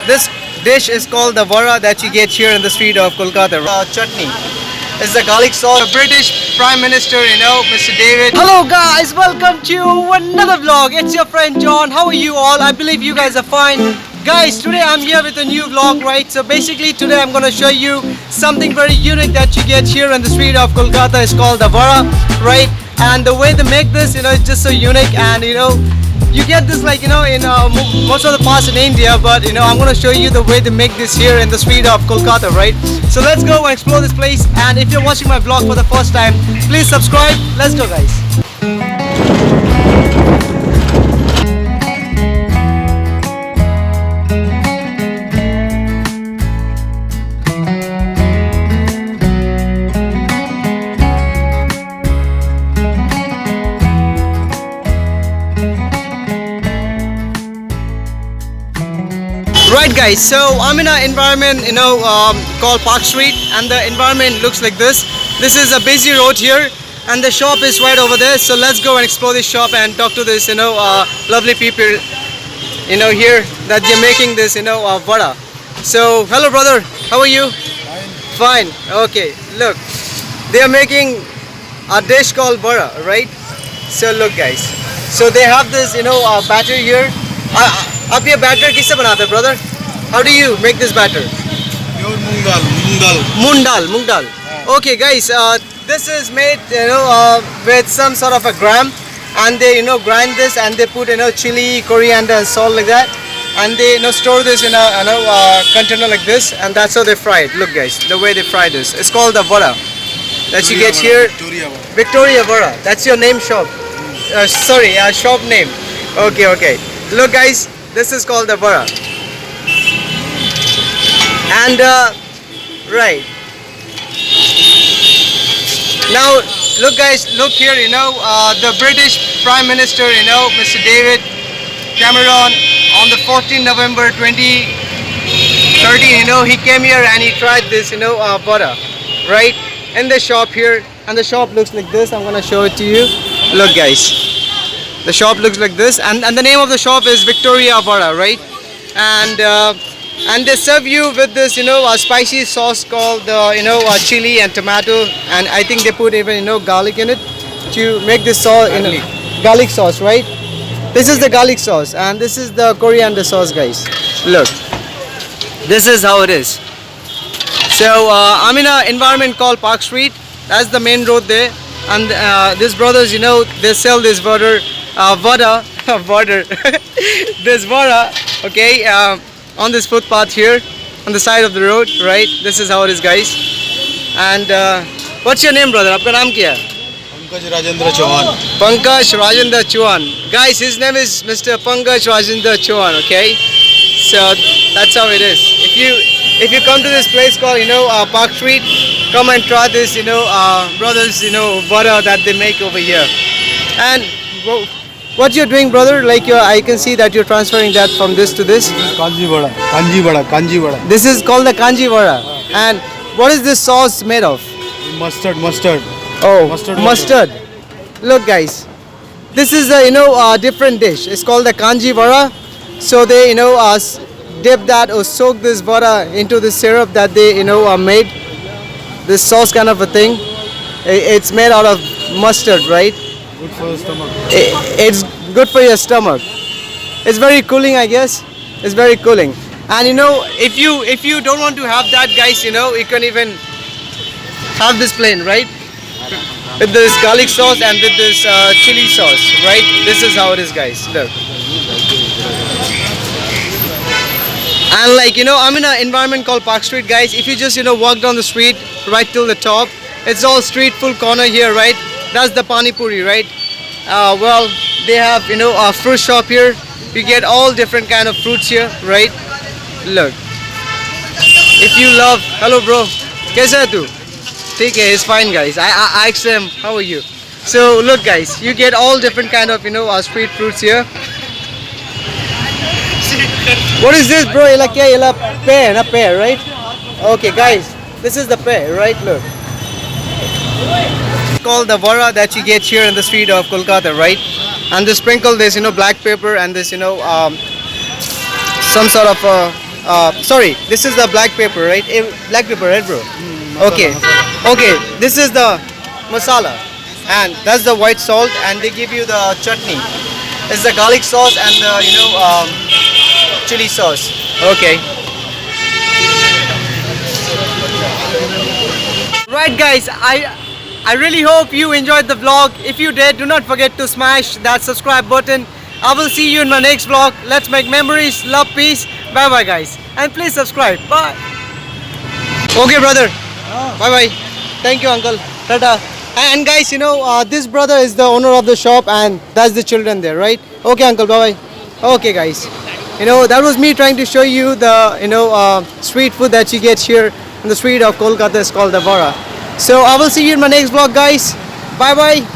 This dish is called the vara that you get here in the street of Kolkata. Chutney. It's the garlic sauce. The British Prime Minister, Mr. David. Hello guys, welcome to another vlog. It's your friend John. How are you all? I believe you guys are fine. Guys, today I'm here with a new vlog, right? So basically today I'm going to show you something very unique that you get here in the street of Kolkata. It's called the vara, right? And the way they make this, it's just so unique, and you get this like in most of the parts in India, but I'm gonna show you the way they make this here in the street of Kolkata, right? So let's go and explore this place. And if you're watching my vlog for the first time, please subscribe. Let's go, guys. Right guys, so I'm in an environment called Park Street, and the environment looks like this. This is a busy road here, and the shop is right over there. So let's go and explore this shop and talk to this lovely people here that they're making this vada. So hello brother, how are you? Fine. Okay, look, they are making a dish called vada, right? So look guys, so they have this batter here. आप ये batter किससे बनाते हैं brother? How do you make this batter? Pure moong dal. Moong dal. Okay guys, this is made with some sort of a gram, and they grind this, and they put chili, coriander and salt like that, and they store this in a container like this, and that's how they fry it. Look guys, the way they fry this. It's called the vada that you get here. Victoria Vada. That's your name shop. Sorry, shop name. Okay. Look guys, this is called the vada. And right now, look guys, look here. The British Prime Minister, Mr. David Cameron, on the 14th November 2013, he came here and he tried this, vada, right, in the shop here. And the shop looks like this. I'm gonna show it to you. Look guys, the shop looks like this, and the name of the shop is Victoria Vada, right? And they serve you with this a spicy sauce called chili and tomato, and I think they put even garlic in it to make this sauce, garlic sauce, right? This is the garlic sauce, and this is the coriander sauce, guys. Look, this is how it is. So I'm in an environment called Park Street. That's the main road there, and these brothers, they sell this vada, this vada, okay, on this footpath here, on the side of the road, right? This is how it is, guys. And what's your name, brother? Aapka naam kya hai? Pankaj Rajendra Chauhan. Pankaj Rajendra Chauhan. Guys, his name is Mr. Pankaj Rajendra Chauhan, okay? So that's how it is. If you come to this place called Park Street, come and try this brothers vada that they make over here. And what you're doing, brother, like I can see that you're transferring that from this to this. Kanji vada. This is called the kanji vada. And what is this sauce made of? Mustard. Oh, mustard. Look guys, this is a different dish. It's called the kanji vada. So they dip that or soak this vada into the syrup that they made. This sauce kind of a thing. It's made out of mustard, right? Good for the stomach. It's good for your stomach. It's very cooling, I guess. It's very cooling. And if you don't want to have that, guys, you can even have this plain, right? With this garlic sauce and with this chili sauce, right? This is how it is, guys. Look. And like I'm in an environment called Park Street, guys. If you just walk down the street right till the top, it's all street full corner here, right? That's the Pani Puri, right? Well, they have a fruit shop here. You get all different kind of fruits here, right? Look, if you love, hello bro, kaisa hai tu? ठीक है, it's fine guys. I asked them, how are you? So look guys, you get all different kind of street fruits here. What is this, bro? Like pear, right? Okay guys, this is the pear, right? Look. Called the vara that you get here in the street of Kolkata, right? And they sprinkle this, black pepper and this, some sort of Sorry, this is the black pepper, right? Black pepper, right, bro? Okay. Okay, this is the masala, and that's the white salt, and they give you the chutney. It's the garlic sauce and the chili sauce. Okay. Right, guys. I really hope you enjoyed the vlog. If you did, do not forget to smash that subscribe button. I will see you in my next vlog. Let's make memories. Love, peace. Bye bye, guys. And please subscribe. Bye. Okay, brother. Bye bye. Thank you, uncle. Tata. And guys, this brother is the owner of the shop, and that's the children there, right? Okay, uncle. Bye bye. Okay, guys. That was me trying to show you the street food that you get here in the street of Kolkata. Is called the Vara. So I will see you in my next vlog, guys. Bye bye.